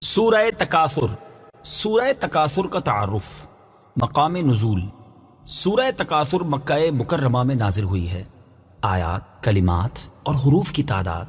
سورہ تکاثر۔ سورہ تکاثر کا تعارف۔ مقام نزول۔ سورہ تکاثر مکہ مکرمہ میں نازل ہوئی ہے۔ آیات، کلمات اور حروف کی تعداد: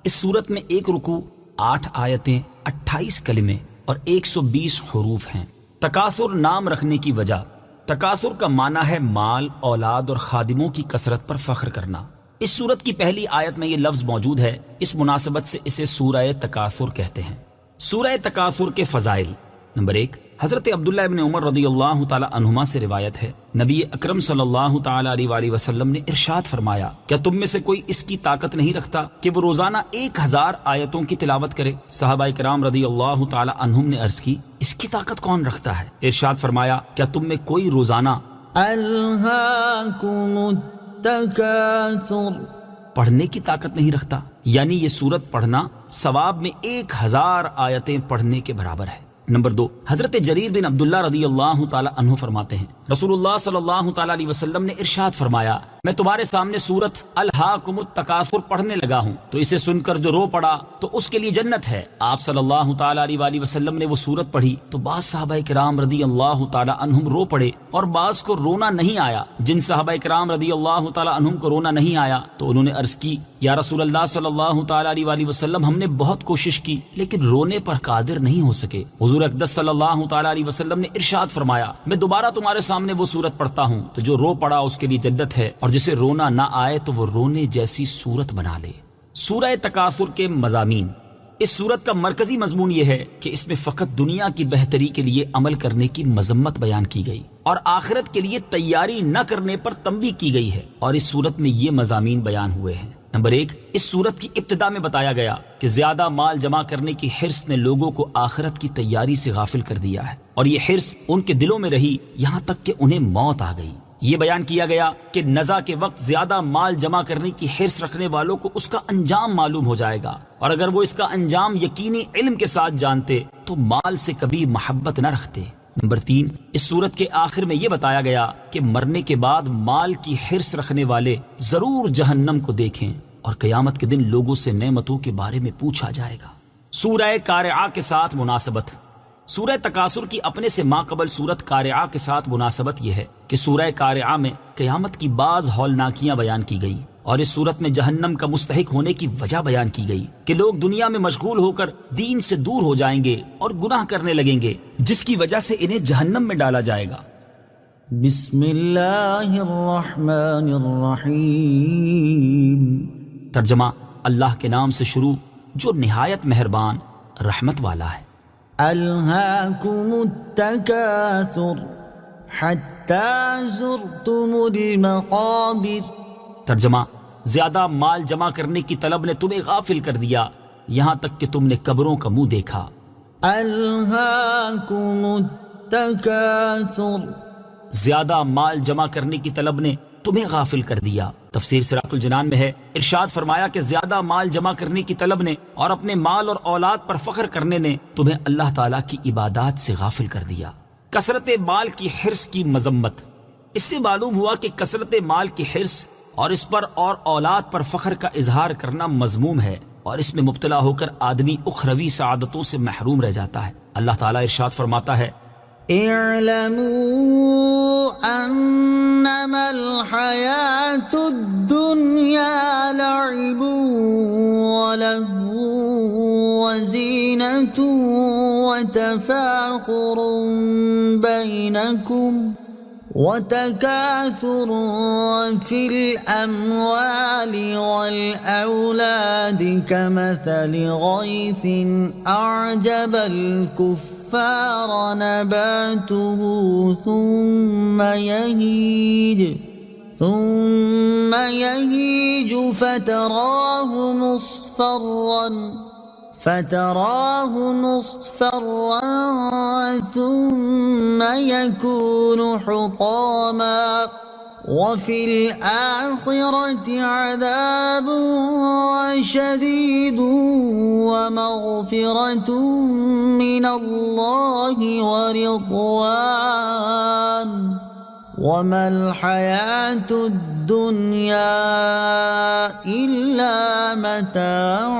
اس صورت میں 1 رکوع، 8 آیتیں، 28 کلمے اور 120 حروف ہیں۔ تکاثر نام رکھنے کی وجہ: تکاثر کا معنی ہے مال، اولاد اور خادموں کی کثرت پر فخر کرنا۔ اس صورت کی پہلی آیت میں یہ لفظ موجود ہے، اس مناسبت سے اسے سورہ تکاثر کہتے ہیں۔ سورہ تکاثر کے فضائل: نمبر 1، حضرت عبداللہ ابن عمر رضی اللہ تعالی عنہما سے روایت ہے، نبی اکرم صلی اللہ تعالی علیہ وآلہ وسلم نے ارشاد فرمایا، کیا تم میں سے کوئی اس کی طاقت نہیں رکھتا کہ وہ روزانہ 1000 آیتوں کی تلاوت کرے؟ صحابہ کرام رضی اللہ تعالی عنہم نے عرض کی، اس کی طاقت کون رکھتا ہے؟ ارشاد فرمایا، کیا تم میں کوئی روزانہ الہاکم التکاثر پڑھنے کی طاقت نہیں رکھتا؟ یعنی یہ سورت پڑھنا ثواب میں 1000 آیتیں پڑھنے کے برابر ہے۔ نمبر 2، حضرت جریر بن عبداللہ رضی اللہ تعالی عنہ فرماتے ہیں، رسول اللہ صلی اللہ تعالی علیہ وسلم نے ارشاد فرمایا، میں تمہارے سامنے سورت الہاکم التکاثر پڑھنے لگا ہوں تو اسے سن کر جو رو پڑا تو اس کے لیے جنت ہے۔ آپ صلی اللہ تعالی علیہ وآلہ وسلم نے وہ سورت پڑھی تو بعض صحابہ کرام رضی اللہ تعالی عنہم رو پڑے اور بعض کو رونا نہیں آیا۔ جن صحابہ کرام رضی اللہ تعالی عنہم کو رونا نہیں آیا تو انہوں نے عرض کی، یا رسول اللہ صلی اللہ تعالی علیہ وآلہ وسلم، ہم نے بہت کوشش کی لیکن رونے پر قادر نہیں ہو سکے۔ حضور اقدس صلی اللہ تعالی علیہ وسلم نے ارشاد فرمایا، میں دوبارہ تمہارے سامنے وہ سورت پڑھتا ہوں تو جو رو پڑا اس کے لیے جنت ہے، اور جسے رونا نہ آئے تو وہ رونے جیسی صورت بنا لے۔ سورہ تکاثر کے مضامین: اس سورت کا مرکزی مضمون یہ ہے کہ اس میں فقط دنیا کی بہتری کے لیے عمل کرنے کی مذمت بیان کی گئی اور آخرت کے لیے تیاری نہ کرنے پر تنبیہ کی گئی ہے، اور اس سورت میں یہ مضامین بیان ہوئے ہیں۔ نمبر 1، اس سورت کی ابتدا میں بتایا گیا کہ زیادہ مال جمع کرنے کی حرص نے لوگوں کو آخرت کی تیاری سے غافل کر دیا ہے، اور یہ حرص ان کے دلوں میں رہی یہاں تک کہ انہیں موت آ گئی۔ یہ بیان کیا گیا کہ نزا کے وقت زیادہ مال جمع کرنے کی حرص رکھنے والوں کو اس کا انجام معلوم ہو جائے گا، اور اگر وہ اس کا انجام یقینی علم کے ساتھ جانتے تو مال سے کبھی محبت نہ رکھتے۔ نمبر 3، اس سورت کے آخر میں یہ بتایا گیا کہ مرنے کے بعد مال کی حرص رکھنے والے ضرور جہنم کو دیکھیں اور قیامت کے دن لوگوں سے نعمتوں کے بارے میں پوچھا جائے گا۔ سورہ قارعہ کے ساتھ مناسبت: سورہ تکاثر کی اپنے سے ماقبل سورت قارعہ کے ساتھ مناسبت یہ ہے کہ سورہ قارعہ میں قیامت کی بعض ہولناکیاں بیان کی گئیں، اور اس سورت میں جہنم کا مستحق ہونے کی وجہ بیان کی گئی کہ لوگ دنیا میں مشغول ہو کر دین سے دور ہو جائیں گے اور گناہ کرنے لگیں گے، جس کی وجہ سے انہیں جہنم میں ڈالا جائے گا۔ بسم اللہ الرحمن الرحیم۔ ترجمہ: اللہ کے نام سے شروع جو نہایت مہربان رحمت والا ہے۔ الہاکم التکاثر حتی زرتم المقابر۔ ترجمہ: زیادہ مال جمع کرنے کی طلب نے تمہیں غافل کر دیا یہاں تک کہ تم نے قبروں کا منہ دیکھا۔ الہاکم التکاثر، زیادہ مال جمع کرنے کی طلب نے تمہیں غافل کر دیا۔ تفسیر سراج الجنان میں ہے، ارشاد فرمایا کہ زیادہ مال جمع کرنے کی طلب نے اور اپنے مال اور اولاد پر فخر کرنے نے تمہیں اللہ تعالیٰ کی عبادات سے غافل کر دیا۔ کثرت مال کی حرص کی مذمت: اس سے معلوم ہوا کہ کثرت مال کی حرص اور اس پر اور اولاد پر فخر کا اظہار کرنا مذموم ہے، اور اس میں مبتلا ہو کر آدمی اخروی سعادتوں سے محروم رہ جاتا ہے۔ اللہ تعالیٰ ارشاد فرماتا ہے، اعلموا انما الحیاة الدنیا لعب ولهو وزینة وتفاخر بینکم وتكاثر في الأموال والأولاد كمثل غيث أعجب الكفار نباته ثم يهيج فتراه مصفرا ثم يكون حطاما وفي الآخرة عذاب شديد ومغفرة من الله ورضوان وما الحياة الدنيا إلا متاع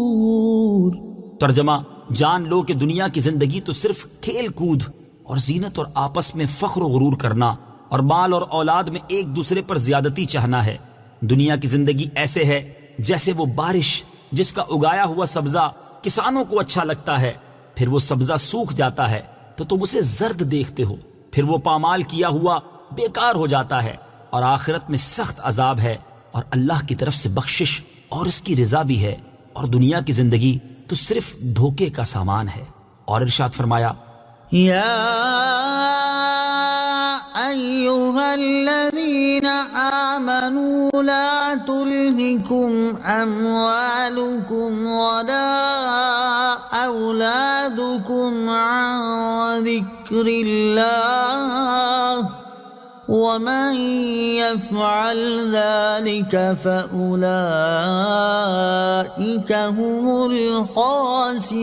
الغرور۔ ترجمہ: جان لو کہ دنیا کی زندگی تو صرف کھیل کود اور زینت اور آپس میں فخر و غرور کرنا اور مال اور اولاد میں ایک دوسرے پر زیادتی چاہنا ہے۔ دنیا کی زندگی ایسے ہے جیسے وہ بارش جس کا اگایا ہوا سبزہ کسانوں کو اچھا لگتا ہے، پھر وہ سبزہ سوکھ جاتا ہے تو تم اسے زرد دیکھتے ہو، پھر وہ پامال کیا ہوا بیکار ہو جاتا ہے، اور آخرت میں سخت عذاب ہے اور اللہ کی طرف سے بخشش اور اس کی رضا بھی ہے، اور دنیا کی زندگی تو صرف دھوکے کا سامان ہے۔ اور ارشاد فرمایا: يا أيها الذين آمنوا لا تلهكم أموالكم ولا أولادكم عن ذكر الله ومن يفعل ذلك فأولئك هم الخاسرون۔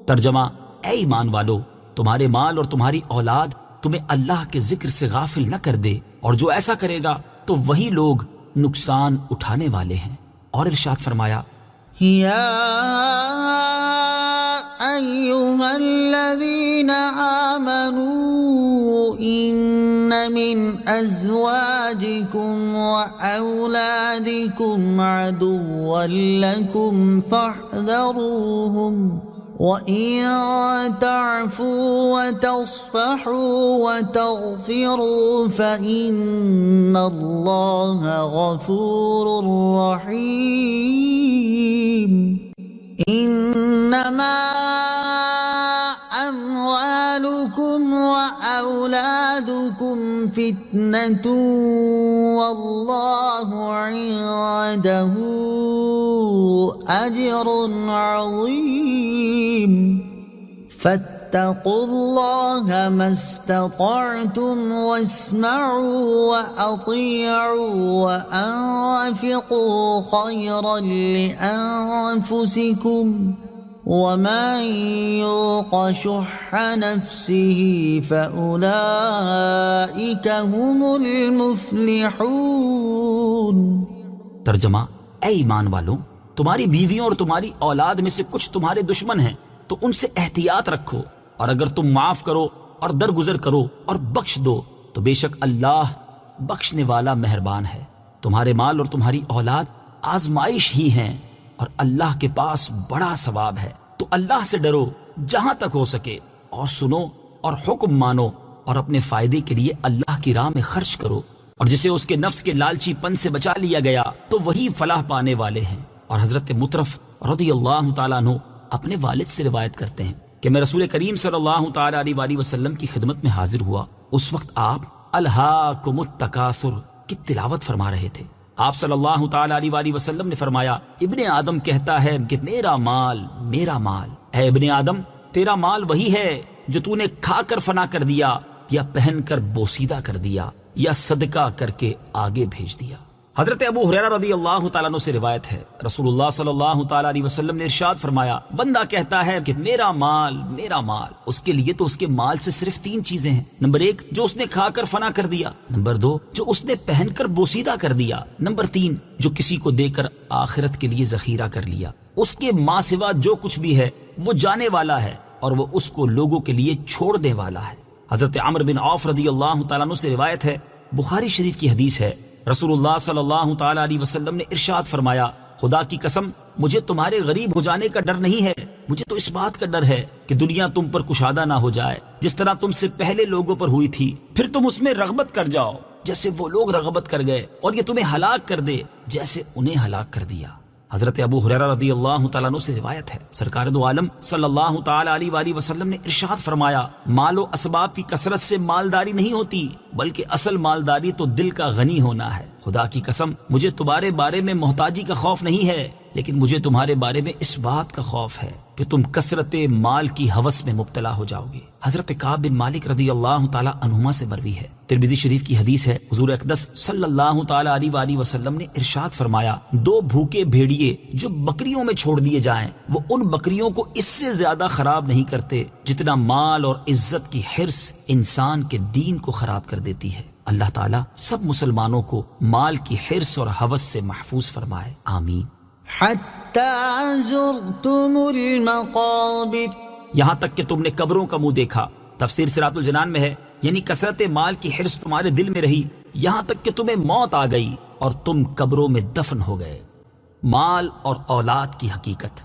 ترجمہ: اے ایمان والو، تمہارے مال اور تمہاری اولاد تمہیں اللہ کے ذکر سے غافل نہ کر دے، اور جو ایسا کرے گا تو وہی لوگ نقصان اٹھانے والے ہیں۔ اور ارشاد فرمایا: يا أيها الذين آمنوا إن من أزواجكم وأولادكم عدوا لكم فاحذروهم وَإِن تَعْفُوا وَتَصْفَحُوا وَتَغْفِرُوا فَإِنَّ اللَّهَ غَفُورٌ رَّحِيمٌ۔ إِنَّمَا أَمْوَالُكُمْ وَأَوْلَادُكُمْ فِتْنَةٌ وَاللَّهُ عِندَهُ أَجْرٌ عَظِيمٌ۔ فَاتَّقُوا اللَّهَ مَا اسْتَطَعْتُمْ وَاسْمَعُوا وَأَطِيعُوا وَأَنفِقُوا خَيْرًا لِأَنفُسِكُمْ وَمَن يُوقَ شُحَّ نَفْسِهِ فَأُولَئِكَ هُمُ الْمُفْلِحُونَ۔ ترجمہ: اے ایمان والو، تمہاری بیویوں اور تمہاری اولاد میں سے کچھ تمہارے دشمن ہیں تو ان سے احتیاط رکھو، اور اگر تم معاف کرو اور درگزر کرو اور بخش دو تو بے شک اللہ بخشنے والا مہربان ہے۔ تمہارے مال اور تمہاری اولاد آزمائش ہی ہیں، اور اللہ کے پاس بڑا ثواب ہے، تو اللہ سے ڈرو جہاں تک ہو سکے، اور سنو اور حکم مانو، اور اپنے فائدے کے لیے اللہ کی راہ میں خرچ کرو، اور جسے اس کے نفس کے لالچی پن سے بچا لیا گیا تو وہی فلاح پانے والے ہیں۔ اور حضرت مطرف رضی اللہ تعالیٰ عنہ اپنے والد سے روایت کرتے ہیں کہ میں رسول کریم صلی اللہ تعالیٰ علیہ وآلہ وسلم کی خدمت میں حاضر ہوا، اس وقت آپ الہاکم التکاثر کی تلاوت فرما رہے تھے۔ آپ صلی اللہ تعالیٰ علیہ وآلہ وسلم نے فرمایا: ابن آدم کہتا ہے کہ میرا مال میرا مال۔ اے ابن آدم، تیرا مال وہی ہے جو تو نے کھا کر فنا کر دیا، یا پہن کر بوسیدہ کر دیا، یا صدقہ کر کے آگے بھیج دیا۔ حضرت ابو ہریرہ رضی اللہ تعالیٰ عنہ سے روایت ہے، رسول اللہ صلی اللہ تعالیٰ علیہ وسلم نے ارشاد فرمایا: بندہ کہتا ہے کہ میرا مال میرا مال، اس کے لیے تو اس کے مال سے صرف 3 چیزیں ہیں۔ نمبر 1 جو اس نے کھا کر فنا کر دیا، نمبر 2 جو اس نے پہن کر بوسیدہ کر دیا، نمبر 3 جو کسی کو دے کر آخرت کے لیے ذخیرہ کر لیا۔ اس کے ماں سوا جو کچھ بھی ہے وہ جانے والا ہے، اور وہ اس کو لوگوں کے لیے چھوڑنے والا ہے۔ حضرت عمرو بن عوف رضی اللہ تعالیٰ عنہ سے روایت ہے، بخاری شریف کی حدیث ہے، رسول اللہ صلی اللہ تعالیٰ علیہ وسلم نے ارشاد فرمایا: خدا کی قسم مجھے تمہارے غریب ہو جانے کا ڈر نہیں ہے، مجھے تو اس بات کا ڈر ہے کہ دنیا تم پر کشادہ نہ ہو جائے جس طرح تم سے پہلے لوگوں پر ہوئی تھی، پھر تم اس میں رغبت کر جاؤ جیسے وہ لوگ رغبت کر گئے، اور یہ تمہیں ہلاک کر دے جیسے انہیں ہلاک کر دیا۔ حضرت ابو ہریرہ رضی اللہ تعالیٰ عنہ سے روایت ہے، سرکار دو عالم صلی اللہ تعالیٰ علیہ وآلہ وسلم نے ارشاد فرمایا: مال و اسباب کی کثرت سے مالداری نہیں ہوتی، بلکہ اصل مالداری تو دل کا غنی ہونا ہے۔ خدا کی قسم مجھے تمہارے بارے میں محتاجی کا خوف نہیں ہے، لیکن مجھے تمہارے بارے میں اس بات کا خوف ہے کہ تم کثرت مال کی ہوس میں مبتلا ہو جاؤ گے۔ حضرت کعب بن مالک رضی اللہ تعالیٰ عنہما سے مروی ہے، ترمذی شریف کی حدیث ہے، حضور اقدس صلی اللہ تعالیٰ علیہ وآلہ وسلم نے ارشاد فرمایا: 2 بھوکے بھیڑیے جو بکریوں میں چھوڑ دیے جائیں وہ ان بکریوں کو اس سے زیادہ خراب نہیں کرتے جتنا مال اور عزت کی حرص انسان کے دین کو خراب کر دیتی ہے۔ اللہ تعالیٰ سب مسلمانوں کو مال کی حرص اور ہوس سے محفوظ فرمائے، آمین۔ حتى زرتم المقابر یہاں تک کہ تم نے قبروں کا منہ دیکھا۔ تفسیر صراط الجنان میں ہے یعنی کثرت مال کی حرص تمہارے دل میں رہی یہاں تک کہ تمہیں موت آ گئی اور تم قبروں میں دفن ہو گئے۔ مال اور اولاد کی حقیقت۔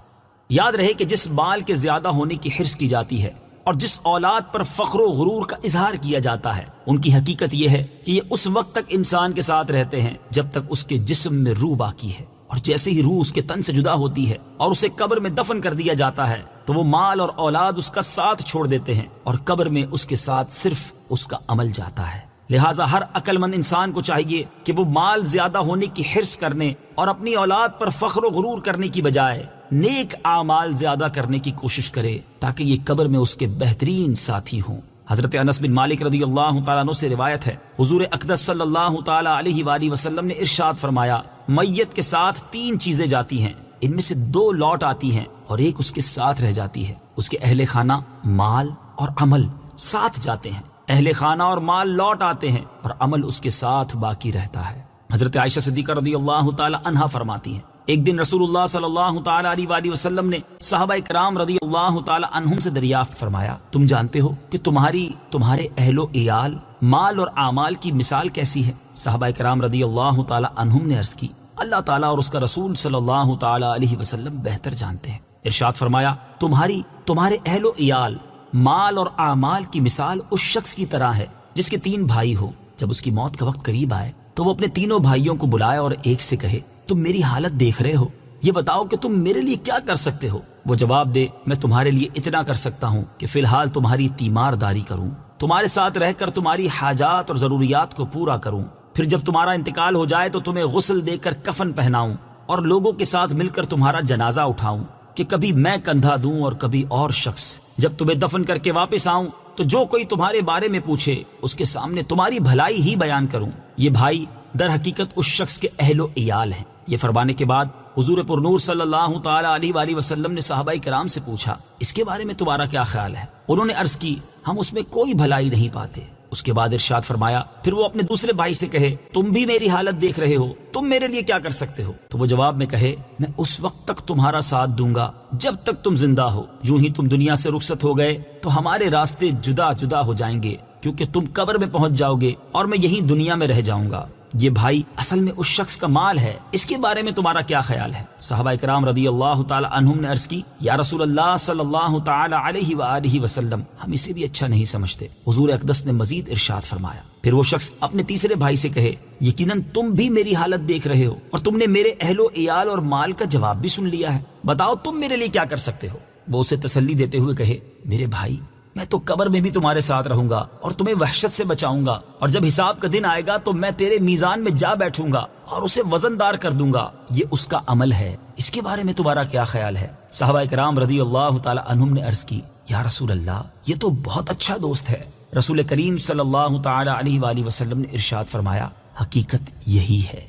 یاد رہے کہ جس مال کے زیادہ ہونے کی حرص کی جاتی ہے اور جس اولاد پر فخر و غرور کا اظہار کیا جاتا ہے ان کی حقیقت یہ ہے کہ یہ اس وقت تک انسان کے ساتھ رہتے ہیں جب تک اس کے جسم میں روح باقی ہے، اور جیسے ہی روح اس کے تن سے جدا ہوتی ہے اور اسے قبر میں دفن کر دیا جاتا ہے تو وہ مال اور اولاد اس کا ساتھ چھوڑ دیتے ہیں اور قبر میں اس کے ساتھ صرف اس کا عمل جاتا ہے۔ لہٰذا ہر عقل مند انسان کو چاہیے کہ وہ مال زیادہ ہونے کی حرص کرنے اور اپنی اولاد پر فخر و غرور کرنے کی بجائے نیک اعمال زیادہ کرنے کی کوشش کرے تاکہ یہ قبر میں اس کے بہترین ساتھی ہوں۔ حضرت انس بن مالک رضی اللہ تعالیٰ عنہ سے روایت ہے حضور اقدس صلی اللہ تعالیٰ علیہ وآلہ وسلم نے ارشاد فرمایا، میت کے ساتھ 3 چیزیں جاتی ہیں، ان میں سے 2 لوٹ آتی ہیں اور ایک اس کے ساتھ رہ جاتی ہے۔ اس کے اہل خانہ، مال اور عمل ساتھ جاتے ہیں، اہل خانہ اور مال لوٹ آتے ہیں اور عمل اس کے ساتھ باقی رہتا ہے۔ حضرت عائشہ صدیقہ رضی اللہ تعالی عنہا فرماتی ہیں ایک دن رسول اللہ صلی اللہ تعالی علیہ وآلہ وسلم نے صحابہ کرام رضی اللہ تعالی عنہم سے دریافت فرمایا، تم جانتے ہو کہ تمہارے اہل و عیال، مال اور اعمال کی مثال کیسی ہے؟ صحابہ کرام رضی اللہ تعالی عنہم نے عرض کی، اللہ تعالیٰ اور اس کا رسول صلی اللہ تعالی علیہ وسلم بہتر جانتے ہیں۔ ارشاد فرمایا، تمہارے اہل و عیال، مال اور اعمال کی مثال اس شخص کی طرح ہے جس کے 3 بھائی ہو۔ جب اس کی موت کا وقت قریب آئے تو وہ اپنے تینوں بھائیوں کو بلائے اور ایک سے کہے، تم میری حالت دیکھ رہے ہو، یہ بتاؤ کہ تم میرے لیے کیا کر سکتے ہو؟ وہ جواب دے، میں تمہارے لیے اتنا کر سکتا ہوں کہ فی الحال تمہاری تیمارداری کروں، تمہارے ساتھ رہ کر تمہاری حاجات اور ضروریات کو پورا کروں، پھر جب تمہارا انتقال ہو جائے تو تمہیں غسل دے کر کفن پہناؤں اور لوگوں کے ساتھ مل کر تمہارا جنازہ اٹھاؤں کہ کبھی میں کندھا دوں اور کبھی اور شخص۔ جب تمہیں دفن کر کے واپس آؤں تو جو کوئی تمہارے بارے میں پوچھے اس کے سامنے تمہاری بھلائی ہی بیان کروں۔ یہ بھائی در حقیقت اس شخص کے اہل و عیال ہیں۔ یہ فرمانے کے بعد حضور پرنور صلی اللہ تعالی علیہ وآلہ وسلم نے صحابہ کرام سے پوچھا، اس کے بارے میں تمہارا کیا خیال ہے؟ انہوں نے عرض کی، ہم اس میں کوئی بھلائی نہیں پاتے۔ اس کے بعد ارشاد فرمایا، پھر وہ اپنے دوسرے بھائی سے کہے، تم بھی میری حالت دیکھ رہے ہو، تم میرے لیے کیا کر سکتے ہو؟ تو وہ جواب میں کہے، میں اس وقت تک تمہارا ساتھ دوں گا جب تک تم زندہ ہو، جو ہی تم دنیا سے رخصت ہو گئے تو ہمارے راستے جدا جدا ہو جائیں گے، کیونکہ تم قبر میں پہنچ جاؤ گے اور میں یہیں دنیا میں رہ جاؤں گا۔ یہ بھائی اصل میں اس شخص کا مال ہے، اس کے بارے میں تمہارا کیا خیال ہے؟ صحابہ کرام رضی اللہ تعالی عنہم نے عرض کی، یا رسول اللہ صلی اللہ تعالی علیہ وآلہ وسلم، ہم اسے بھی اچھا نہیں سمجھتے۔ حضور اقدس نے مزید ارشاد فرمایا، پھر وہ شخص اپنے تیسرے بھائی سے کہے، یقیناً تم بھی میری حالت دیکھ رہے ہو اور تم نے میرے اہل و عیال اور مال کا جواب بھی سن لیا ہے، بتاؤ تم میرے لیے کیا کر سکتے ہو؟ وہ اسے تسلی دیتے ہوئے کہے، میرے بھائی، میں تو قبر میں بھی تمہارے ساتھ رہوں گا اور تمہیں وحشت سے بچاؤں گا، اور جب حساب کا دن آئے گا تو میں تیرے میزان میں جا بیٹھوں گا اور اسے وزن دار کر دوں گا، یہ اس کا عمل ہے، اس کے بارے میں تمہارا کیا خیال ہے؟ صحابہ کرام رضی اللہ تعالی عنہم نے عرض کی، یا رسول اللہ، یہ تو بہت اچھا دوست ہے۔ رسول کریم صلی اللہ تعالی علیہ وآلہ وسلم نے ارشاد فرمایا، حقیقت یہی ہے۔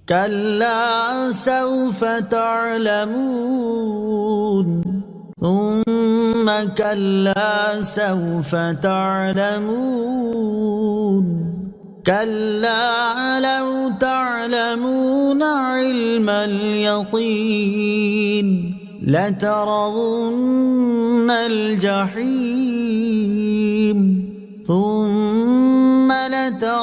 كلا سوف تعلمون ثم كلا سوف تعلمون كلا لو تعلمون علم اليقين لترون الجحيم ثم لترونها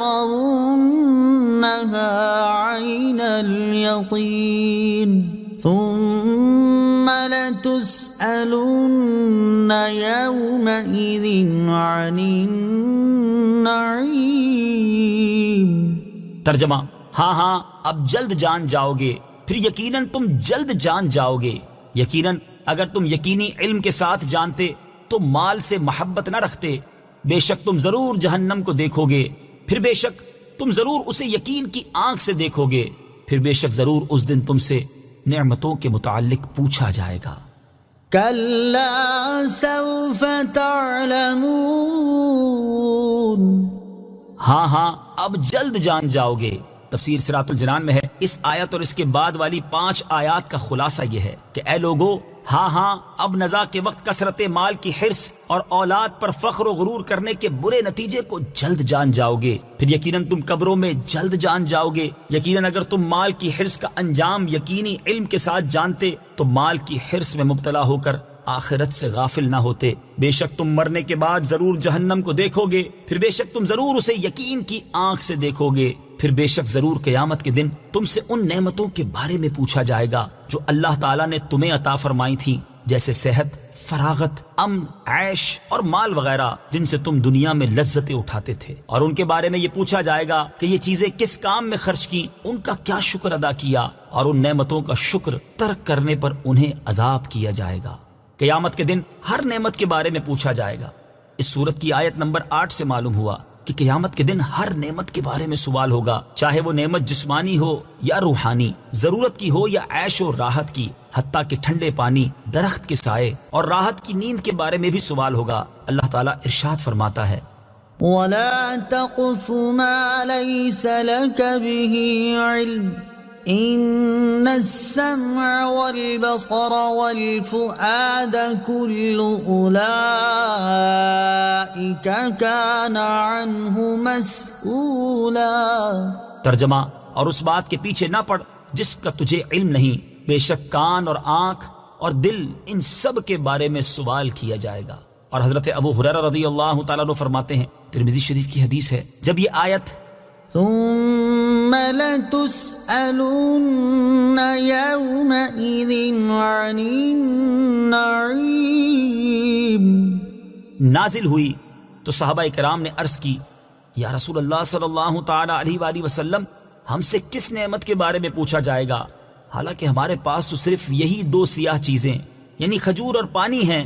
عين اليقين ثم لتسألن يومئذ عن النعيم۔ ترجمہ، ہاں اب جلد جان جاؤ گے، پھر یقیناً تم جلد جان جاؤ گے۔ یقیناً اگر تم یقینی علم کے ساتھ جانتے تو مال سے محبت نہ رکھتے، بے شک تم ضرور جہنم کو دیکھو گے، پھر بے شک تم ضرور اسے یقین کی آنکھ سے دیکھو گے، پھر بے شک ضرور اس دن تم سے نعمتوں کے متعلق پوچھا جائے گا۔ كلا سوف تعلمون، ہاں اب جلد جان جاؤ گے۔ تفسیر صراط الجنان میں ہے، اس آیت اور اس کے بعد والی 5 آیات کا خلاصہ یہ ہے کہ اے لوگو، ہاں ہاں، اب نزا کے وقت کثرت مال کی حرص اور اولاد پر فخر و غرور کرنے کے برے نتیجے کو جلد جان جاؤ گے، پھر یقیناً تم قبروں میں جلد جان جاؤ گے۔ یقیناً اگر تم مال کی حرص کا انجام یقینی علم کے ساتھ جانتے تو مال کی حرص میں مبتلا ہو کر آخرت سے غافل نہ ہوتے۔ بے شک تم مرنے کے بعد ضرور جہنم کو دیکھو گے، پھر بے شک تم ضرور اسے یقین کی آنکھ سے دیکھو گے، پھر بے شک ضرور قیامت کے دن تم سے ان نعمتوں کے بارے میں پوچھا جائے گا جو اللہ تعالیٰ نے تمہیں عطا فرمائی تھی، جیسے صحت، فراغت، امن، عیش اور مال وغیرہ، جن سے تم دنیا میں لذتیں اٹھاتے تھے۔ اور ان کے بارے میں یہ پوچھا جائے گا کہ یہ چیزیں کس کام میں خرچ کی، ان کا کیا شکر ادا کیا، اور ان نعمتوں کا شکر ترک کرنے پر انہیں عذاب کیا جائے گا۔ قیامت کے دن ہر نعمت کے بارے میں پوچھا جائے گا۔ اس سورت کی آیت نمبر 8 سے معلوم ہوا کہ قیامت کے دن ہر نعمت کے بارے میں سوال ہوگا، چاہے وہ نعمت جسمانی ہو یا روحانی، ضرورت کی ہو یا عیش و راحت کی، حتیٰ کہ ٹھنڈے پانی، درخت کے سائے اور راحت کی نیند کے بارے میں بھی سوال ہوگا۔ اللہ تعالیٰ ارشاد فرماتا ہے، وَلَا تَقْفُ مَا لَيْسَ لَكَ بِهِ عِلْمٌ إِنَّ السَّمْعَ وَالْبَصَرَ وَالْفُؤَادَ كُلُّ أُولَئِكَ كَانَ عَنْهُ مسؤولا۔ ترجمہ، اور اس بات کے پیچھے نہ پڑ جس کا تجھے علم نہیں، بے شک کان اور آنکھ اور دل ان سب کے بارے میں سوال کیا جائے گا۔ اور حضرت ابو ہریرہ رضی اللہ تعالیٰ عنہ فرماتے ہیں، ترمذی شریف کی حدیث ہے، جب یہ آیت ثم لتسألن يومئذ عن النعيم نازل ہوئی تو صحابہ کرام نے عرض کی، یا رسول اللہ صلی اللہ تعالی علیہ وآلہ وسلم، ہم سے کس نعمت کے بارے میں پوچھا جائے گا؟ حالانکہ ہمارے پاس تو صرف یہی 2 سیاہ چیزیں یعنی کھجور اور پانی ہیں،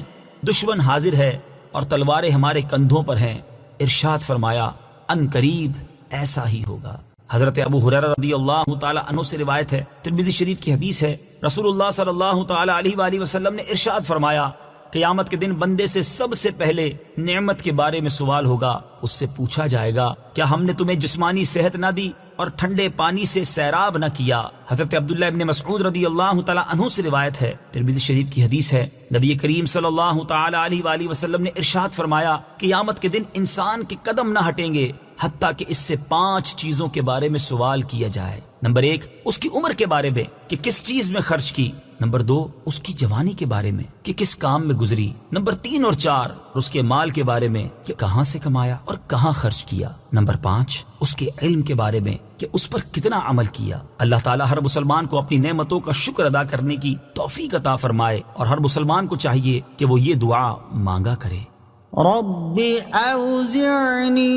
دشمن حاضر ہے اور تلواریں ہمارے کندھوں پر ہیں۔ ارشاد فرمایا، ان قریب ایسا ہی ہوگا۔ حضرت ابو ہریرہ رضی اللہ تعالی عنہ سے روایت ہے، ترمذی شریف کی حدیث ہے، رسول اللہ صلی اللہ تعالی علیہ وآلہ وسلم نے ارشاد فرمایا، قیامت کے دن بندے سے سب سے پہلے نعمت کے بارے میں سوال ہوگا۔ اس سے پوچھا جائے گا، کیا ہم نے تمہیں جسمانی صحت نہ دی اور ٹھنڈے پانی سے سیراب نہ کیا؟ حضرت عبداللہ ابن مسعود رضی اللہ تعالی عنہ سے روایت ہے، ترمذی شریف کی حدیث ہے، نبی کریم صلی اللہ تعالی علیہ وآلہ وسلم نے ارشاد فرمایا، قیامت کے دن انسان کے قدم نہ ہٹیں گے حتیٰ کہ اس سے 5 چیزوں کے بارے میں سوال کیا جائے۔ نمبر 1، اس کی عمر کے بارے میں کہ کس چیز میں خرچ کی۔ نمبر 2، اس کی جوانی کے بارے میں کہ کس کام میں گزری۔ نمبر 3 اور 4، اس کے مال کے بارے میں کہ کہاں سے کمایا اور کہاں خرچ کیا۔ نمبر 5، اس کے علم کے بارے میں کہ اس پر کتنا عمل کیا۔ اللہ تعالیٰ ہر مسلمان کو اپنی نعمتوں کا شکر ادا کرنے کی توفیق عطا فرمائے، اور ہر مسلمان کو چاہیے کہ وہ یہ دعا مانگا کرے، رب أوزعني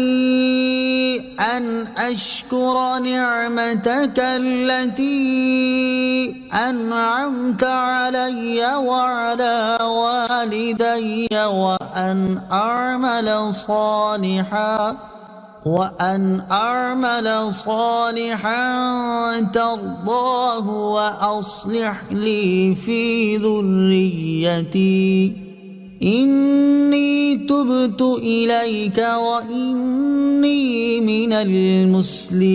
أن أشكر نعمتك التي أنعمت علي وعلى والدي وأن أعمل صالحا ترضاه وأصلح لي في ذريتي إني تبت إليك وإني من المسلمين۔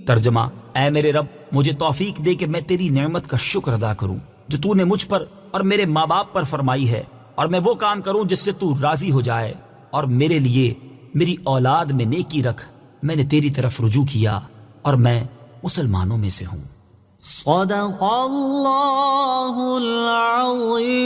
ترجمہ، اے میرے رب، مجھے توفیق دے کہ میں تیری نعمت کا شکر ادا کروں جو تو نے مجھ پر اور میرے ماں باپ پر فرمائی ہے، اور میں وہ کام کروں جس سے تو راضی ہو جائے، اور میرے لیے میری اولاد میں نیکی رکھ، میں نے تیری طرف رجوع کیا اور میں مسلمانوں میں سے ہوں۔ صدق اللہ العظیم۔